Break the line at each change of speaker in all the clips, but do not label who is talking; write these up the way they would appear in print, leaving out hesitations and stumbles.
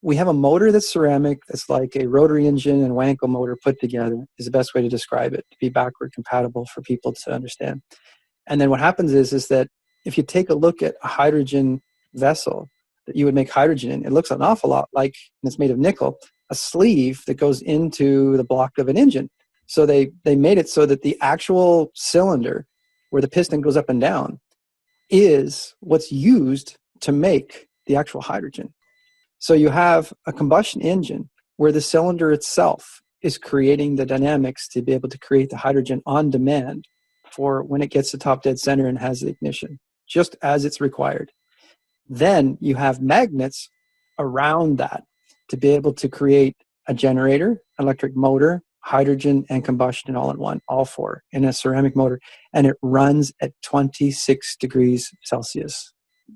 We have a motor that's ceramic, that's like a rotary engine and Wankel motor put together, is the best way to describe it, to be backward compatible for people to understand. And then what happens is that if you take a look at a hydrogen vessel that you would make hydrogen in, it looks an awful lot like, and it's made of nickel, a sleeve that goes into the block of an engine. So they made it so that the actual cylinder where the piston goes up and down is what's used to make the actual hydrogen. So you have a combustion engine where the cylinder itself is creating the dynamics to be able to create the hydrogen on demand for when it gets to top dead center and has the ignition, just as it's required. Then you have magnets around that to be able to create a generator, electric motor, hydrogen, and combustion all in one, all four in a ceramic motor. And it runs at 26 degrees Celsius.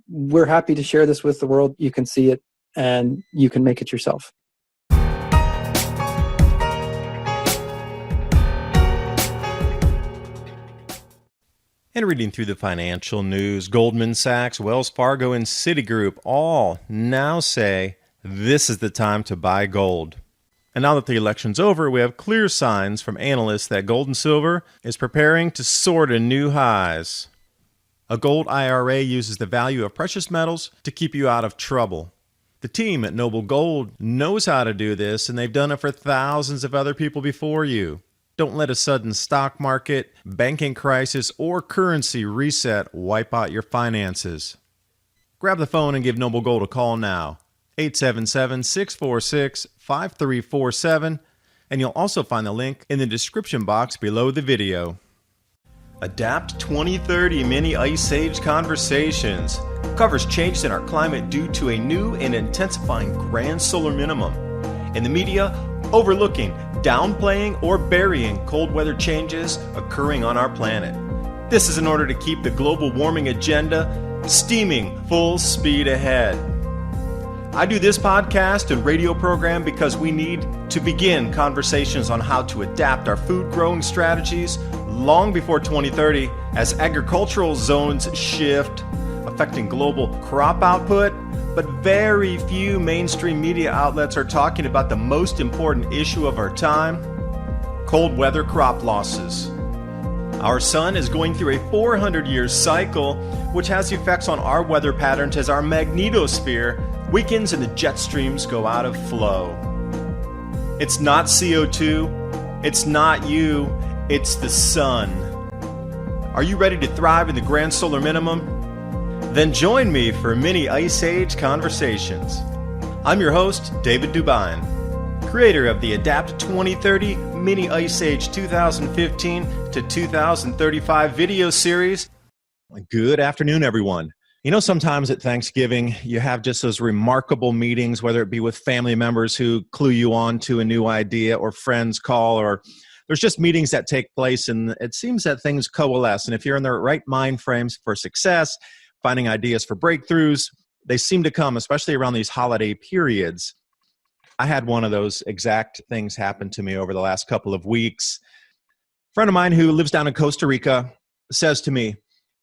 We're happy to share this with the world. You can see it and you can make it yourself.
And reading through the financial news, Goldman Sachs, Wells Fargo, and Citigroup all now say this is the time to buy gold. And now that the election's over, we have clear signs from analysts that gold and silver is preparing to soar to new highs. A gold IRA uses the value of precious metals to keep you out of trouble. The team at Noble Gold knows how to do this, and they've done it for thousands of other people before you. Don't let a sudden stock market, banking crisis, or currency reset wipe out your finances. Grab the phone and give Noble Gold a call now. 877-646-5347, and you'll also find the link in the description box below the video. Adapt 2030 Mini Ice Age Conversations covers changes in our climate due to a new and intensifying grand solar minimum. In the media, overlooking, downplaying, or burying cold weather changes occurring on our planet. This is in order to keep the global warming agenda steaming full speed ahead. I do this podcast and radio program because we need to begin conversations on how to adapt our food growing strategies long before 2030 as agricultural zones shift, affecting global crop output, but very few mainstream media outlets are talking about the most important issue of our time, cold weather crop losses. Our sun is going through a 400-year cycle, which has effects on our weather patterns as our magnetosphere weakens and the jet streams go out of flow. It's not CO2, it's not you, it's the sun. Are you ready to thrive in the grand solar minimum? Then join me for Mini Ice Age Conversations. I'm your host, David DuByne, creator of the Adapt 2030 Mini Ice Age 2015 to 2035 video series. Good afternoon, everyone. You know, sometimes at Thanksgiving, you have just those remarkable meetings, whether it be with family members who clue you on to a new idea, or friends call, or there's just meetings that take place, and it seems that things coalesce. And if you're in the right mind frames for success, finding ideas for breakthroughs, they seem to come, especially around these holiday periods. I had one of those exact things happen to me over the last couple of weeks. A friend of mine who lives down in Costa Rica says to me,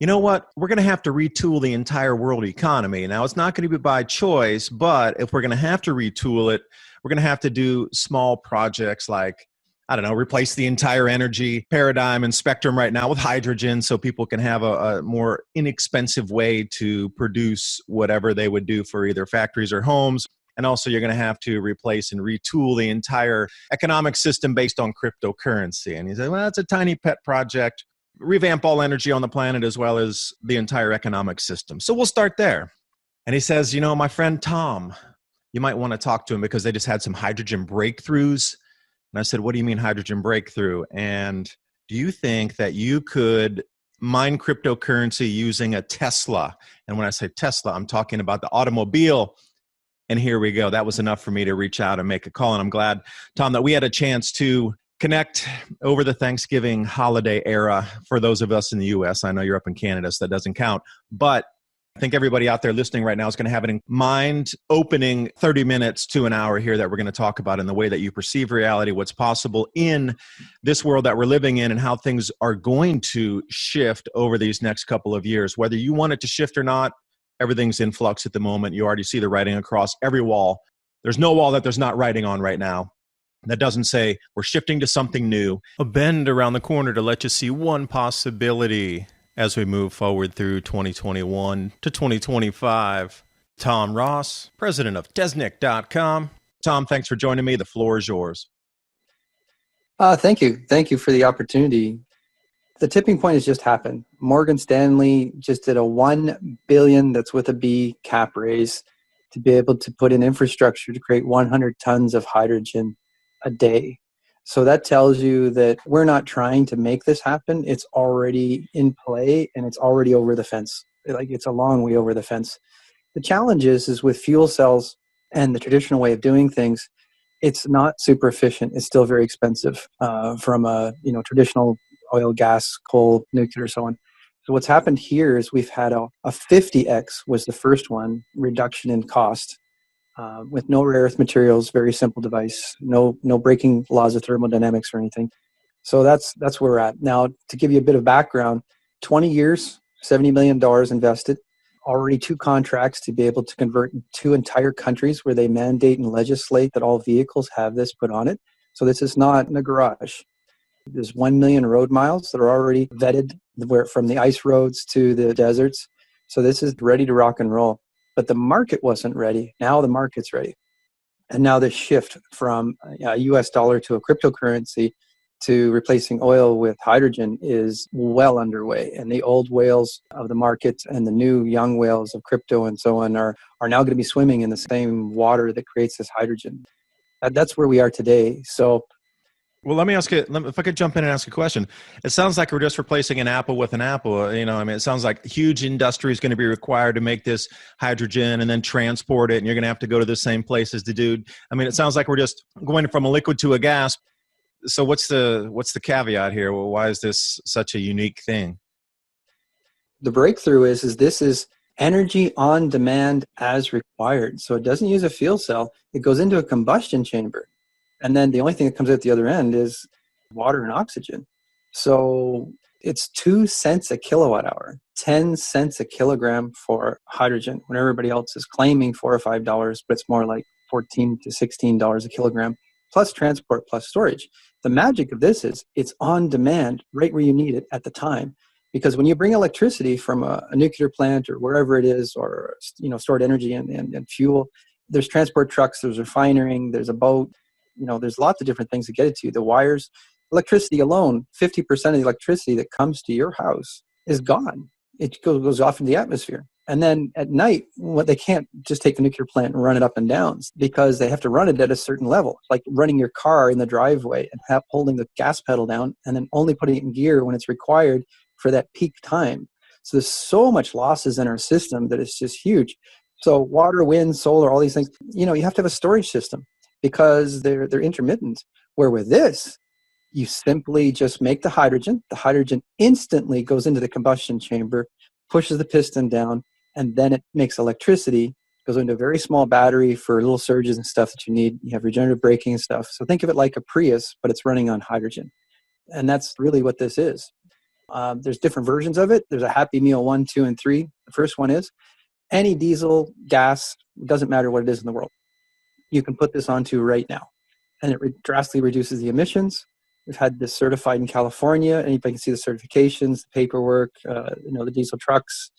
you know what, we're going to have to retool the entire world economy. Now, it's not going to be by choice, but if we're going to have to retool it, we're going to have to do small projects like, I don't know, replace the entire energy paradigm and spectrum right now with hydrogen so people can have a more inexpensive way to produce whatever they would do for either factories or homes. And also you're going to have to replace and retool the entire economic system based on cryptocurrency. And he said, well, that's a tiny pet project. Revamp all energy on the planet as well as the entire economic system. So we'll start there. And he says, you know, my friend Tom, you might want to talk to him because they just had some hydrogen breakthroughs. And I said, what do you mean hydrogen breakthrough? And do you think that you could mine cryptocurrency using a Tesla? And when I say Tesla, I'm talking about the automobile. And here we go. That was enough for me to reach out and make a call. And I'm glad, Tom, that we had a chance to connect over the Thanksgiving holiday era for those of us in the U.S. I know you're up in Canada, so that doesn't count. But I think everybody out there listening right now is going to have a mind-opening 30 minutes to an hour here that we're going to talk about in the way that you perceive reality, what's possible in this world that we're living in, and how things are going to shift over these next couple of years. Whether you want it to shift or not, everything's in flux at the moment. You already see the writing across every wall There's no wall that there's not writing on right now that doesn't say we're shifting to something new. A bend around the corner to let you see one possibility as we move forward through 2021 to 2025. Tom Ross, president of Teznic.com. Tom, thanks for joining me. The floor is yours.
Thank you. Thank you for the opportunity. The tipping point has just happened. Morgan Stanley just did a $1 billion, that's with a B, cap raise to be able to put in infrastructure to create 100 tons of hydrogen a day. So that tells you that we're not trying to make this happen. It's already in play and it's already over the fence. Like, it's a long way over the fence. The challenge is with fuel cells and the traditional way of doing things, it's not super efficient. It's still very expensive from a traditional oil, gas, coal, nuclear, so on. So what's happened here is we've had a 50x was the first one, reduction in cost with no rare earth materials, very simple device, no breaking laws of thermodynamics or anything. So that's where we're at. Now, to give you a bit of background, 20 years, $70 million invested, already 2 contracts to be able to convert 2 entire countries where they mandate and legislate that all vehicles have this put on it. So this is not in a garage. There's 1 million road miles that are already vetted, from the ice roads to the deserts. So this is ready to rock and roll. But the market wasn't ready. Now the market's ready. And now this shift from a US dollar to a cryptocurrency to replacing oil with hydrogen is well underway. And the old whales of the market and the new young whales of crypto and so on are now going to be swimming in the same water that creates this hydrogen. That's where we are today. So,
well, let me ask you, if I could jump in and ask a question. It sounds like we're just replacing an apple with an apple. It sounds like huge industry is going to be required to make this hydrogen and then transport it, and you're going to have to go to the same places to do. It sounds like we're just going from a liquid to a gas. So what's the caveat here? Well, why is this such a unique thing?
The breakthrough is this is energy on demand as required. So it doesn't use a fuel cell. It goes into a combustion chamber. And then the only thing that comes out the other end is water and oxygen. So it's 2 cents a kilowatt hour, 10 cents a kilogram for hydrogen, when everybody else is claiming $4 or $5, but it's more like $14 to $16 a kilogram, plus transport, plus storage. The magic of this is it's on demand right where you need it at the time. Because when you bring electricity from a nuclear plant or wherever it is, or stored energy and fuel, there's transport trucks, there's refining, there's a boat, there's lots of different things that get it to you. The wires, electricity alone, 50% of the electricity that comes to your house is gone. It goes off into the atmosphere. And then at night, they can't just take the nuclear plant and run it up and down, because they have to run it at a certain level, like running your car in the driveway and holding the gas pedal down and then only putting it in gear when it's required for that peak time. So there's so much losses in our system that it's just huge. So water, wind, solar, all these things, you have to have a storage system because they're intermittent. Where with this, you simply just make the hydrogen. The hydrogen instantly goes into the combustion chamber, pushes the piston down, and then it makes electricity, goes into a very small battery for little surges and stuff that you need. You have regenerative braking and stuff. So think of it like a Prius, but it's running on hydrogen. And that's really what this is. There's different versions of it. There's a Happy Meal 1, 2, and 3. The first one is any diesel, gas, doesn't matter what it is in the world, you can put this onto right now. And it drastically reduces the emissions. We've had this certified in California. Anybody can see the certifications, the paperwork, the diesel trucks.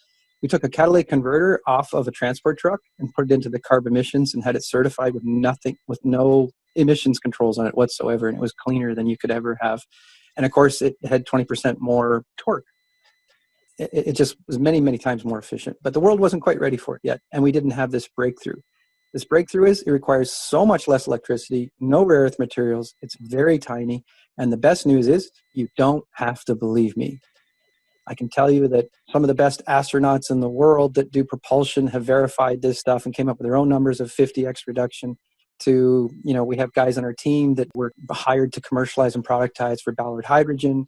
We took a catalytic converter off of a transport truck and put it into the carb emissions and had it certified with no emissions controls on it whatsoever. And it was cleaner than you could ever have. And of course, it had 20% more torque. It just was many, many times more efficient. But the world wasn't quite ready for it yet. And we didn't have this breakthrough. This breakthrough is it requires so much less electricity, no rare earth materials. It's very tiny. And the best news is you don't have to believe me. I can tell you that some of the best astronauts in the world that do propulsion have verified this stuff and came up with their own numbers of 50x reduction. We have guys on our team that were hired to commercialize and productize for Ballard Hydrogen.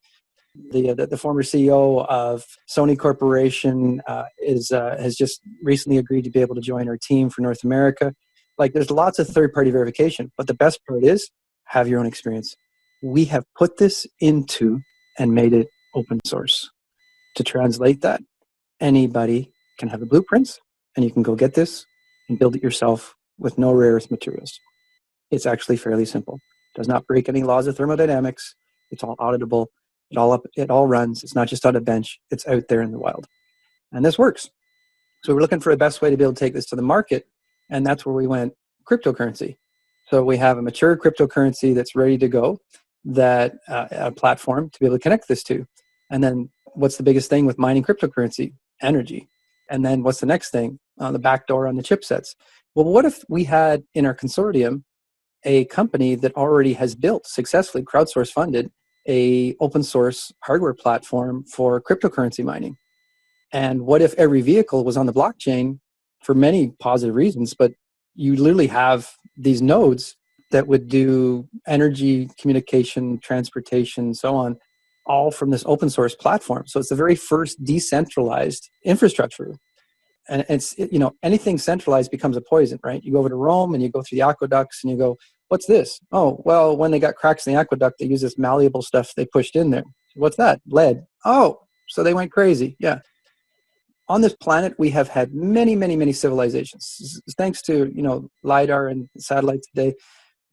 The former CEO of Sony Corporation has just recently agreed to be able to join our team for North America. Like, there's lots of third-party verification, but the best part is have your own experience. We have put this into and made it open source. To translate that, anybody can have the blueprints, and you can go get this and build it yourself with no rare earth materials. It's actually fairly simple. It does not break any laws of thermodynamics. It's all auditable. It all runs. It's not just on a bench. It's out there in the wild. And this works. So we're looking for the best way to be able to take this to the market. And that's where we went cryptocurrency. So we have a mature cryptocurrency that's ready to go, that a platform to be able to connect this to. And then what's the biggest thing with mining cryptocurrency? Energy. And then what's the next thing on the back door on the chipsets? Well, what if we had in our consortium a company that already has built successfully, crowdsource funded, a open source hardware platform for cryptocurrency mining? And what if every vehicle was on the blockchain for many positive reasons, but you literally have these nodes that would do energy, communication, transportation, so on, all from this open source platform. So it's the very first decentralized infrastructure. And anything centralized becomes a poison, right? You go over to Rome and you go through the aqueducts and you go, what's this? Oh, well, when they got cracks in the aqueduct, they used this malleable stuff they pushed in there. What's that? Lead. Oh, so they went crazy. Yeah. On this planet, we have had many, many, many civilizations. Thanks to, LiDAR and satellites today,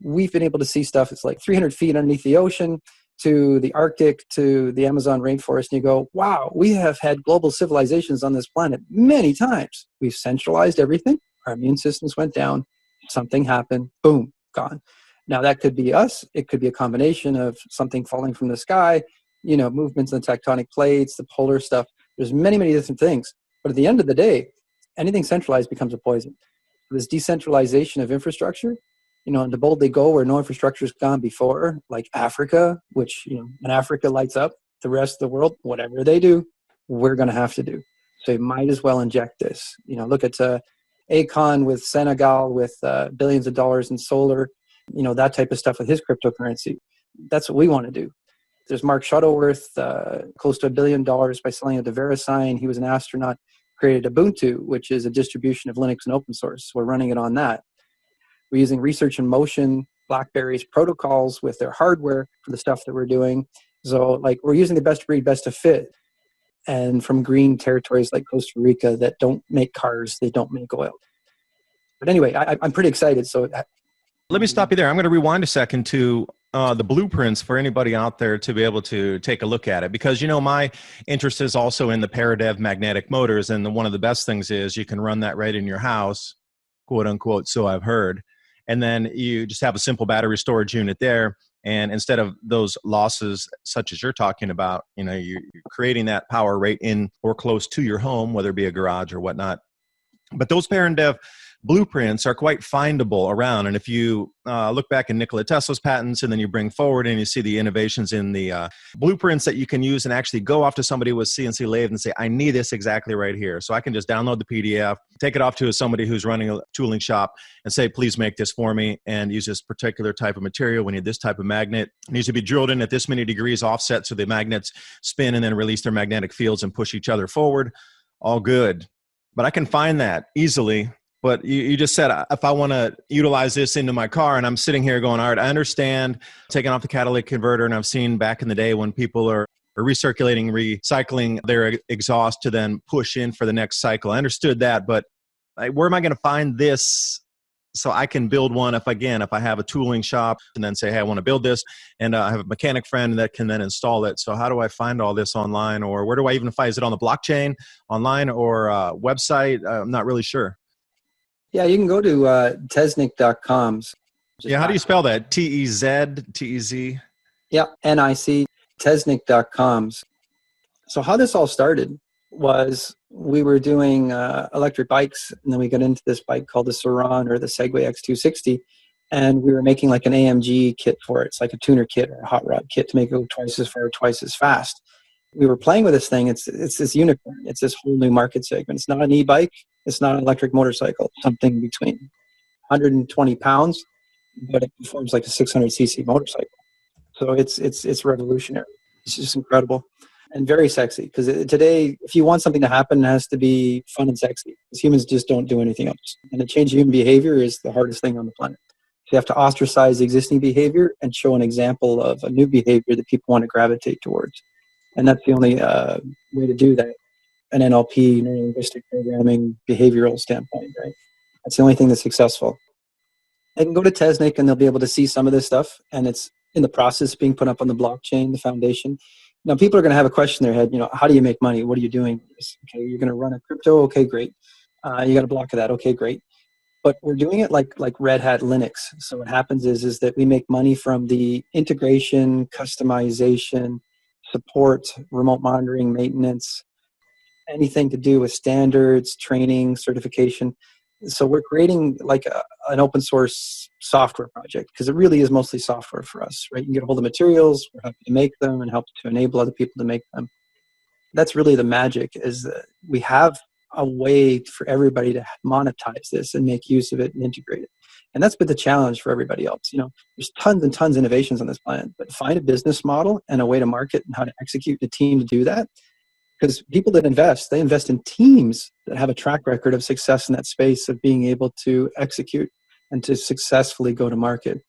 we've been able to see stuff that's like 300 feet underneath the ocean, to the Arctic, to the Amazon rainforest, and you go, wow, we have had global civilizations on this planet many times. We've centralized everything. Our immune systems went down. Something happened. Boom, gone. Now, that could be us. It could be a combination of something falling from the sky, movements in the tectonic plates, the polar stuff. There's many, many different things. But at the end of the day, anything centralized becomes a poison. This decentralization of infrastructure, and the bold they go where no infrastructure has gone before, like Africa, which, when Africa lights up, the rest of the world, whatever they do, we're going to have to do. So you might as well inject this. Look at Akon with Senegal with billions of dollars in solar, that type of stuff with his cryptocurrency. That's what we want to do. There's Mark Shuttleworth, close to $1 billion by selling it to VeriSign. He was an astronaut, created Ubuntu, which is a distribution of Linux and open source. We're running it on that. We're using Research in Motion, BlackBerry's protocols with their hardware for the stuff that we're doing. So we're using the best breed, best to fit. And from green territories like Costa Rica that don't make cars, they don't make oil. But anyway, I'm pretty excited. So
let me stop you there. I'm going to rewind a second to the blueprints for anybody out there to be able to take a look at it. Because, my interest is also in the Preparedness magnetic motors. And one of the best things is you can run that right in your house, quote unquote, so I've heard. And then you just have a simple battery storage unit there. And instead of those losses such as you're talking about, you're creating that power right in or close to your home, whether it be a garage or whatnot. But those Preparedness blueprints are quite findable around. And if you look back in Nikola Tesla's patents and then you bring forward and you see the innovations in the blueprints that you can use and actually go off to somebody with CNC lathe and say, I need this exactly right here. So I can just download the PDF, take it off to somebody who's running a tooling shop and say, please make this for me and use this particular type of material. We need this type of magnet. It needs to be drilled in at this many degrees offset so the magnets spin and then release their magnetic fields and push each other forward. All good. But I can find that easily. But you just said, if I want to utilize this into my car and I'm sitting here going, all right, I understand taking off the catalytic converter. And I've seen back in the day when people are recirculating, recycling their exhaust to then push in for the next cycle. I understood that. But where am I going to find this so I can build one if I have a tooling shop and then say, hey, I want to build this. And I have a mechanic friend that can then install it. So how do I find all this online? Or where do I even find it? Is it on the blockchain, online, or website? I'm not really sure.
Yeah, you can go to Teznic.com.
Yeah, how do you spell that? T-E-Z?
Yeah, N-I-C, Teznic.com. So how this all started was we were doing electric bikes, and then we got into this bike called the Saran or the Segway X260, and we were making like an AMG kit for it. It's like a tuner kit or a hot rod kit to make it go twice as far, twice as fast. We were playing with this thing. It's this unicorn. It's this whole new market segment. It's not an e-bike. It's not an electric motorcycle. Something between 120 pounds, but it performs like a 600cc motorcycle. So it's revolutionary. It's just incredible and very sexy. Because today, if you want something to happen, it has to be fun and sexy. Because humans just don't do anything else. And to change human behavior is the hardest thing on the planet. You have to ostracize the existing behavior and show an example of a new behavior that people want to gravitate towards. And that's the only way to do that. An NLP, neuro-linguistic programming, behavioral standpoint, right? That's the only thing that's successful. They can go to Teznic and they'll be able to see some of this stuff, and it's in the process of being put up on the blockchain, the foundation. Now, people are going to have a question in their head, how do you make money? What are you doing? Okay, you're going to run a crypto. Okay, great. You got a block of that. Okay, great. But we're doing it like Red Hat Linux. So what happens is that we make money from the integration, customization, support, remote monitoring, maintenance, anything to do with standards, training, certification. So we're creating like an open source software project, because it really is mostly software for us, right? You can get a hold of materials, we're happy to make them and help to enable other people to make them. That's really the magic, is that we have a way for everybody to monetize this and make use of it and integrate it. And that's been the challenge for everybody else. There's tons and tons of innovations on this planet, but find a business model and a way to market and how to execute the team to do that. Because people that invest, they invest in teams that have a track record of success in that space, of being able to execute and to successfully go to market.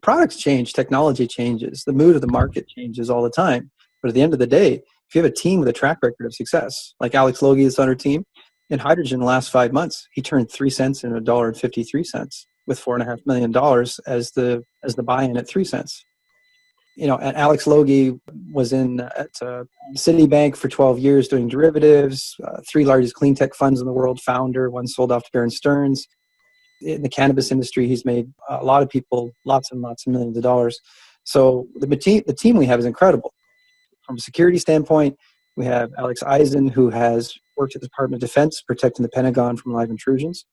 Products change, technology changes, the mood of the market changes all the time. But at the end of the day, if you have a team with a track record of success, like Alex Logie is on our team, in hydrogen in the last 5 months, he turned 3 cents into $1.53 with $4.5 million as the buy-in at 3 cents. And Alex Logie was at Citibank for 12 years doing derivatives, 3 largest clean tech funds in the world, founder, one sold off to Bear Stearns. In the cannabis industry, he's made a lot of people lots and lots of millions of dollars. So the team we have is incredible. From a security standpoint, we have Alex Eisen, who has worked at the Department of Defense protecting the Pentagon from live intrusions.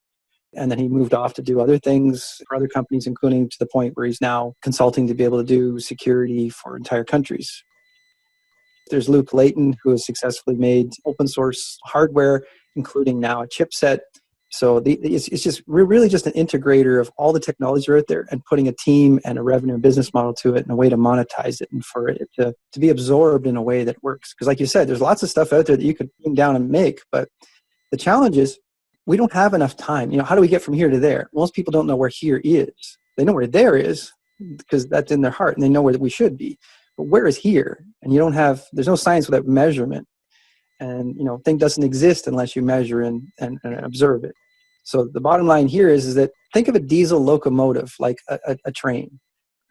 And then he moved off to do other things for other companies, including to the point where he's now consulting to be able to do security for entire countries. There's Luke Layton, who has successfully made open source hardware, including now a chipset. So we're really just an integrator of all the technology out there and putting a team and a revenue and business model to it and a way to monetize it and for it to be absorbed in a way that works. Because like you said, there's lots of stuff out there that you could bring down and make, but the challenge is we don't have enough time. How do we get from here to there? Most people don't know where here is. They know where there is because that's in their heart and they know where we should be. But where is here? And there's no science without measurement. And, thing doesn't exist unless you measure and observe it. So the bottom line here is that think of a diesel locomotive like a train.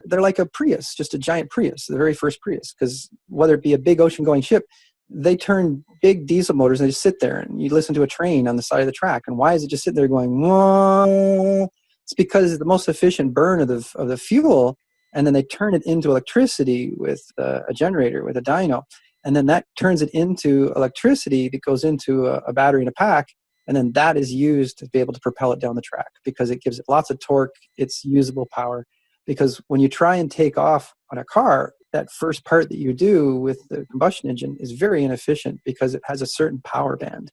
They're like a Prius, just a giant Prius, the very first Prius, because whether it be a big ocean-going ship, they turn big diesel motors and they just sit there, and you listen to a train on the side of the track. And why is it just sitting there going, whoa? It's because it's the most efficient burn of the fuel, and then they turn it into electricity with a generator, with a dyno. And then that turns it into electricity that goes into a battery in a pack, and then that is used to be able to propel it down the track because it gives it lots of torque, it's usable power. Because when you try and take off on a car, that first part that you do with the combustion engine is very inefficient because it has a certain power band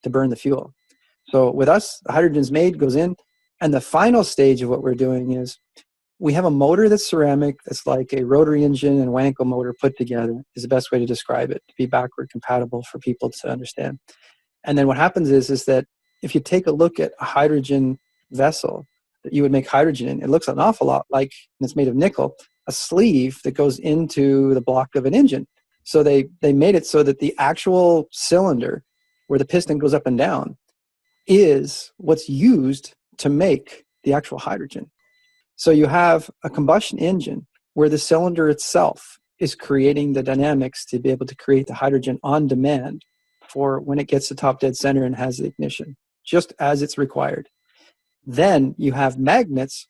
to burn the fuel. So with us, the hydrogen's made, goes in, and the final stage of what we're doing is we have a motor that's ceramic, that's like a rotary engine and Wankel motor put together, is the best way to describe it, to be backward compatible for people to understand. And then what happens is that if you take a look at a hydrogen vessel that you would make hydrogen in, it looks an awful lot like, and it's made of nickel, a sleeve that goes into the block of an engine. So they made it so that the actual cylinder where the piston goes up and down is what's used to make the actual hydrogen. So you have a combustion engine where the cylinder itself is creating the dynamics to be able to create the hydrogen on demand for when it gets to top dead center and has the ignition, just as it's required. Then you have magnets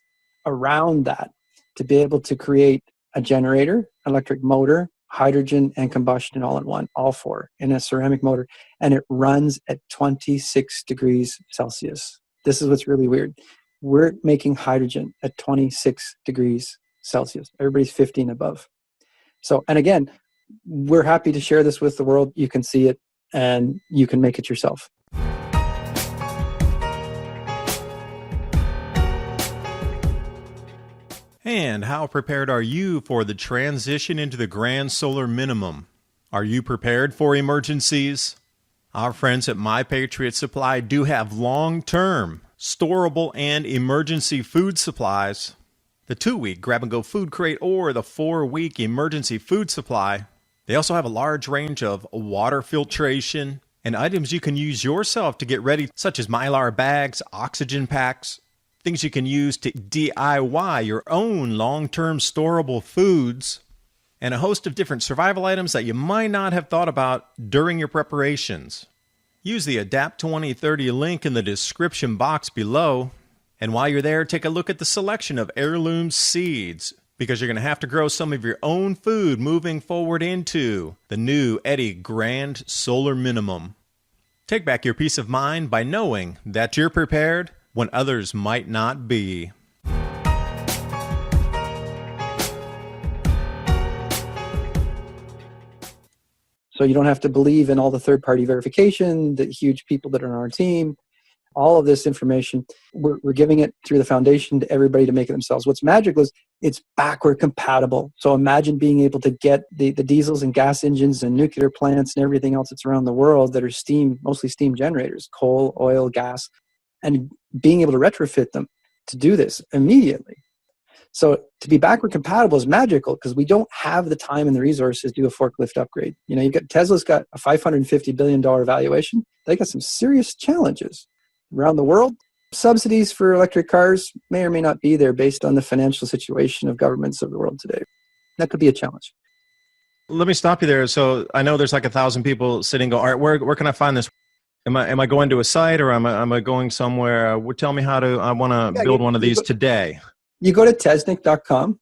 around that to be able to create a generator, electric motor, hydrogen, and combustion all in one, all four in a ceramic motor. And it runs at 26 degrees Celsius. This is what's really weird. We're making hydrogen at 26 degrees Celsius. Everybody's 15 above. So, and again, we're happy to share this with the world. You can see it and you can make it yourself.
And how prepared are you for the transition into the grand solar minimum? Are you prepared for emergencies? Our friends at My Patriot Supply do have long-term, storable, and emergency food supplies. The 2-week grab-and-go food crate or the 4-week emergency food supply. They also have a large range of water filtration and items you can use yourself to get ready, such as Mylar bags, oxygen packs, things you can use to DIY your own long-term storable foods, and a host of different survival items that you might not have thought about during your preparations. Use the Adapt 2030 link in the description box below, and while you're there, take a look at the selection of Heirloom seeds, because you're going to have to grow some of your own food moving forward into the new E.S.T Grand Solar Minimum. Take back your peace of mind by knowing that you're prepared when others might not be.
So you don't have to believe in all the third-party verification, the huge people that are on our team. All of this information, we're giving it through the foundation to everybody to make it themselves. What's magical is it's backward compatible. So imagine being able to get the diesels and gas engines and nuclear plants and everything else that's around the world that are steam, mostly steam generators, coal, oil, gas, and being able to retrofit them to do this immediately. So to be backward compatible is magical because we don't have the time and the resources to do a forklift upgrade. You know, you've got Tesla's got a $550 billion valuation. They got some serious challenges around the world. Subsidies for electric cars may or may not be there based on the financial situation of governments of the world today. That could be a challenge.
Let me stop you there. So I know there's like 1,000 people sitting going, all right, where can I find this? Am I going to a site or am I going somewhere? Tell me how to, I want to build one of these today.
You go to Teznic.com,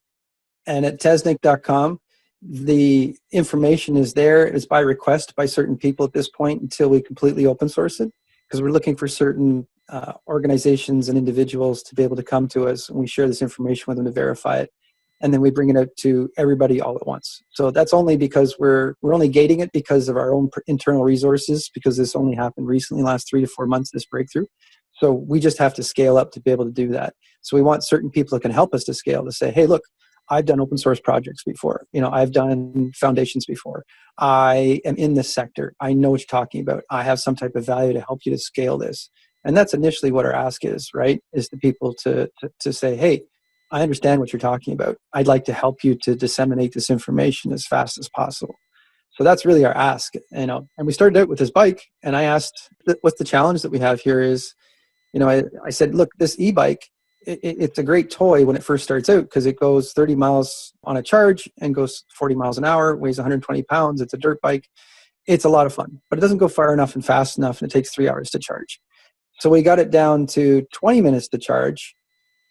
and at Teznic.com, the information is there. It's by request by certain people at this point until we completely open source it, because we're looking for certain organizations and individuals to be able to come to us, and we share this information with them to verify it, and then we bring it out to everybody all at once. So that's only because we're only gating it because of our own internal resources, because this only happened recently, last 3 to 4 months, this breakthrough. So we just have to scale up to be able to do that. So we want certain people that can help us to scale, to say, hey, look, I've done open source projects before. You know, I've done foundations before. I am in this sector. I know what you're talking about. I have some type of value to help you to scale this. And that's initially what our ask is, right? Is the people to say, hey, I understand what you're talking about. I'd like to help you to disseminate this information as fast as possible. So that's really our ask, you know. And we started out with this bike, and I asked, what's the challenge that we have here is, you know, I said, look, this e-bike, it's a great toy when it first starts out because it goes 30 miles on a charge and goes 40 miles an hour, weighs 120 pounds. It's a dirt bike. It's a lot of fun, but it doesn't go far enough and fast enough, and it takes 3 hours to charge. So we got it down to 20 minutes to charge,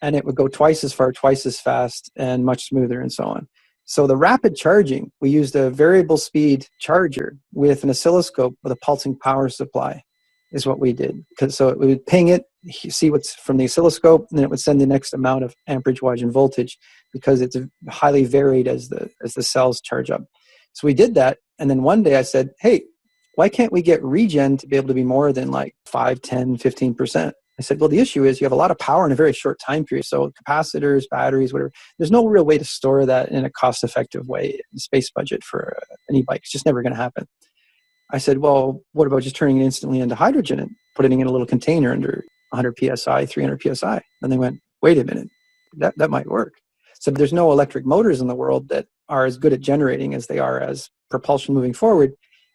and it would go twice as far, twice as fast, and much smoother and so on. So the rapid charging, we used a variable speed charger with an oscilloscope with a pulsing power supply is what we did. So it would ping it, see what's from the oscilloscope, and then it would send the next amount of amperage, wattage, and voltage because it's highly varied as the cells charge up. So we did that, and then one day I said, hey, why can't we get regen to be able to be more than like 5, 10, 15%? I said, well, the issue is you have a lot of power in a very short time period. So capacitors, batteries, whatever, there's no real way to store that in a cost-effective way. The space budget for an e-bike, it's just never going to happen. I said, well, what about just turning it instantly into hydrogen and putting it in a little container under 100 PSI, 300 PSI? And they went, wait a minute, that might work. So there's no electric motors in the world that are as good at generating as they are as propulsion moving forward.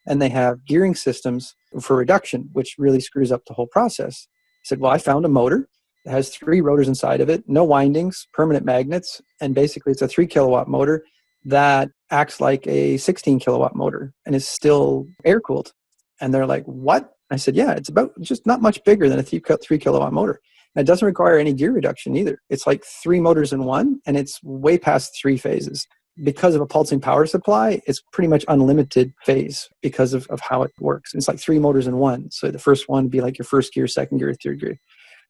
And they have gearing systems for reduction, which really screws up the whole process. I said, well, I found a motor that has 3 rotors inside of it, no windings, permanent magnets, and basically it's a 3 kilowatt motor that acts like a 16 kilowatt motor and is still air cooled. And they're like, what? I said, yeah, it's about just not much bigger than a 3 kilowatt motor. And it doesn't require any gear reduction either. It's like 3 motors in one, and it's way past 3 phases. Because of a pulsing power supply, it's pretty much unlimited phase because of how it works. It's like 3 motors in one. So the first one would be like your first gear, second gear, third gear.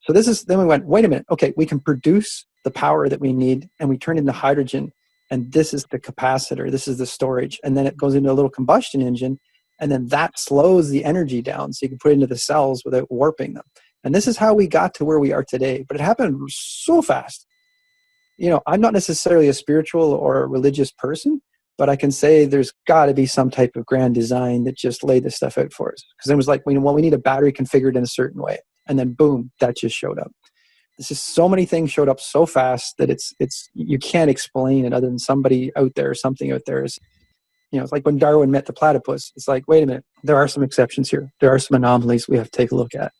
So then we went, wait a minute. Okay, we can produce the power that we need, and we turn it into hydrogen. And this is the capacitor. This is the storage. And then it goes into a little combustion engine. And then that slows the energy down so you can put it into the cells without warping them. And this is how we got to where we are today. But it happened so fast. You know, I'm not necessarily a spiritual or a religious person, but I can say there's got to be some type of grand design that just laid this stuff out for us. Because it was like, well, we need a battery configured in a certain way. And then boom, that just showed up. This is so many things showed up so fast that it's you can't explain it other than somebody out there, something out there is, you know, it's like when Darwin met the platypus. It's like, wait a minute, there are some exceptions here. There are some anomalies we have to take a look at.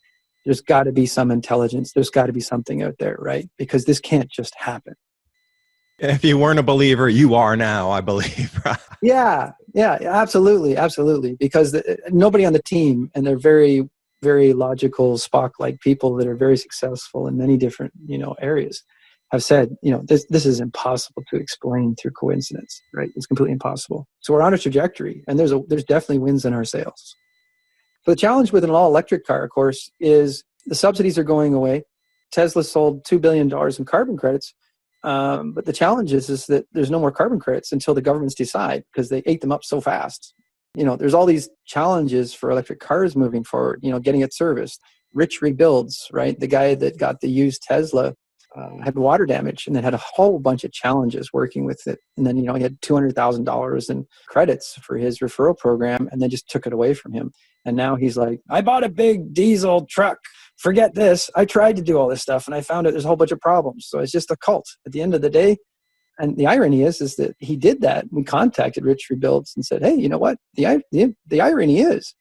there's got to be some intelligence. There's got to be something out there, right? Because this can't just happen.
If you weren't a believer, you are now, I believe.
Yeah, absolutely, absolutely. Because nobody on the team, and they're very, very logical Spock-like people that are very successful in many different, areas, have said, this is impossible to explain through coincidence, right? It's completely impossible. So we're on a trajectory, and there's definitely winds in our sails. So the challenge with an all-electric car, of course, is the subsidies are going away. Tesla sold $2 billion in carbon credits. But the challenge is that there's no more carbon credits until the governments decide, because they ate them up so fast. There's all these challenges for electric cars moving forward, getting it serviced. Rich rebuilds, right? The guy that got the used Tesla had water damage and then had a whole bunch of challenges working with it. And then, he had $200,000 in credits for his referral program, and then just took it away from him. And now he's like, I bought a big diesel truck. Forget this. I tried to do all this stuff and I found out there's a whole bunch of problems. So it's just a cult at the end of the day. And the irony is that he did that. We contacted Rich Rebuilds and said, hey, you know what? The irony is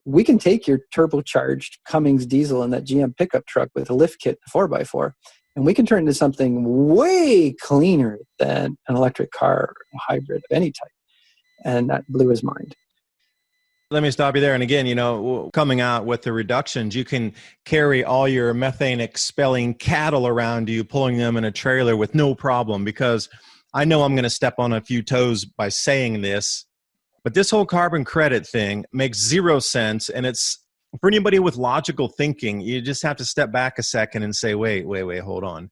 we can take your turbocharged Cummins diesel in that GM pickup truck with a lift kit, 4x4, and we can turn it into something way cleaner than an electric car or a hybrid of any type. And that blew his mind.
Let me stop you there. And again, coming out with the reductions, you can carry all your methane expelling cattle around you, pulling them in a trailer with no problem, because I know I'm going to step on a few toes by saying this, but this whole carbon credit thing makes zero sense. And it's for anybody with logical thinking, you just have to step back a second and say, wait, hold on.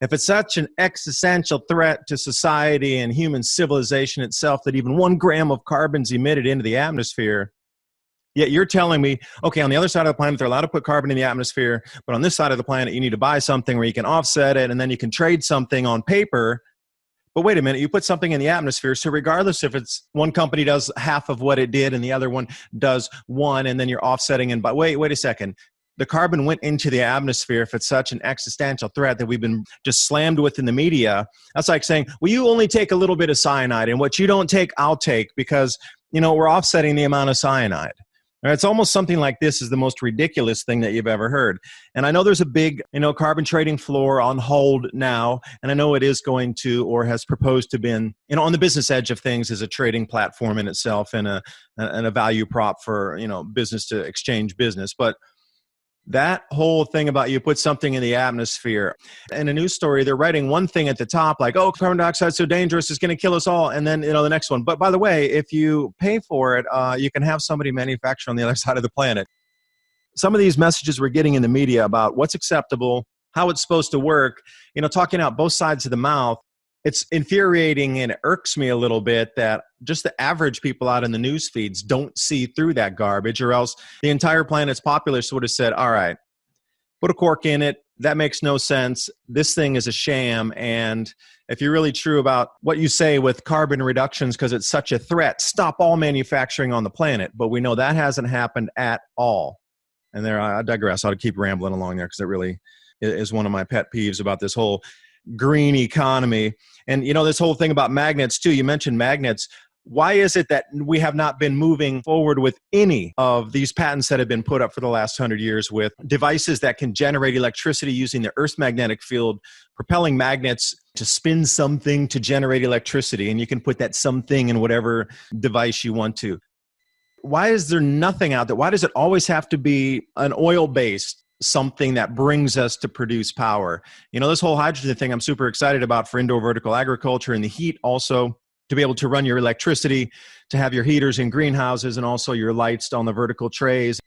If it's such an existential threat to society and human civilization itself that even 1 gram of carbon is emitted into the atmosphere, yet you're telling me, okay, on the other side of the planet, they're allowed to put carbon in the atmosphere, but on this side of the planet, you need to buy something where you can offset it, and then you can trade something on paper. But wait a minute, you put something in the atmosphere, so regardless if it's one company does half of what it did and the other one does one, and then you're offsetting, and but wait a second. The carbon went into the atmosphere. If it's such an existential threat that we've been just slammed with in the media, that's like saying, well, you only take a little bit of cyanide, and what you don't take, I'll take, because, we're offsetting the amount of cyanide. It's almost something like this is the most ridiculous thing that you've ever heard. And I know there's a big, carbon trading floor on hold now, and I know it is going to, or has proposed to be, on the business edge of things, as a trading platform in itself and a value prop for, business to exchange business. But that whole thing about you put something in the atmosphere. In a news story, they're writing one thing at the top, like, oh, carbon dioxide is so dangerous, it's going to kill us all. And then, the next one. But by the way, if you pay for it, you can have somebody manufacture on the other side of the planet. Some of these messages we're getting in the media about what's acceptable, how it's supposed to work, talking out both sides of the mouth, it's infuriating and it irks me a little bit that just the average people out in the news feeds don't see through that garbage, or else the entire planet's populace would have said, all right, put a cork in it. That makes no sense. This thing is a sham. And if you're really true about what you say with carbon reductions because it's such a threat, stop all manufacturing on the planet. But we know that hasn't happened at all. And there, I digress. I'll keep rambling along there because it really is one of my pet peeves about this whole green economy. And, this whole thing about magnets too, you mentioned magnets. Why is it that we have not been moving forward with any of these patents that have been put up for the last 100 years with devices that can generate electricity using the Earth's magnetic field, propelling magnets to spin something to generate electricity, and you can put that something in whatever device you want to? Why is there nothing out there? Why does it always have to be an oil-based something that brings us to produce power? This whole hydrogen thing I'm super excited about for indoor vertical agriculture, and the heat also, to be able to run your electricity, to have your heaters in greenhouses and also your lights on the vertical trays.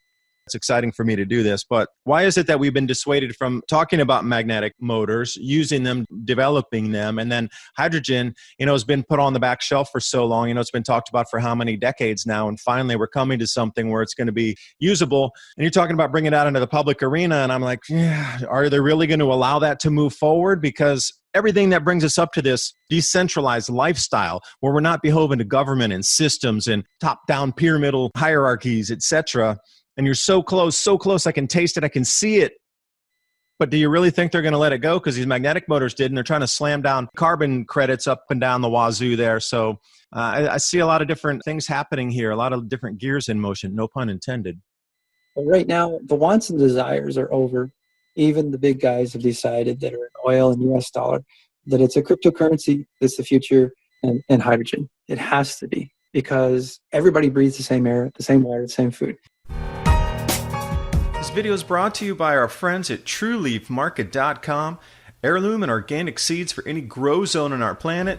It's exciting for me to do this. But why is it that we've been dissuaded from talking about magnetic motors, using them, developing them, and then hydrogen, has been put on the back shelf for so long. It's been talked about for how many decades now, and finally we're coming to something where it's going to be usable. And you're talking about bringing it out into the public arena, and I'm like, yeah, are they really going to allow that to move forward? Because everything that brings us up to this decentralized lifestyle, where we're not beholden to government and systems and top-down pyramidal hierarchies, etc., and you're so close, I can taste it, I can see it. But do you really think they're going to let it go? Because these magnetic motors did, and they're trying to slam down carbon credits up and down the wazoo there. So I see a lot of different things happening here, a lot of different gears in motion, no pun intended.
But right now, the wants and desires are over. Even the big guys have decided that are in oil and US dollar, that it's a cryptocurrency that's the future, and hydrogen. It has to be, because everybody breathes the same air, the same water, the same food.
This video is brought to you by our friends at TrueLeafMarket.com. Heirloom and organic seeds for any grow zone on our planet.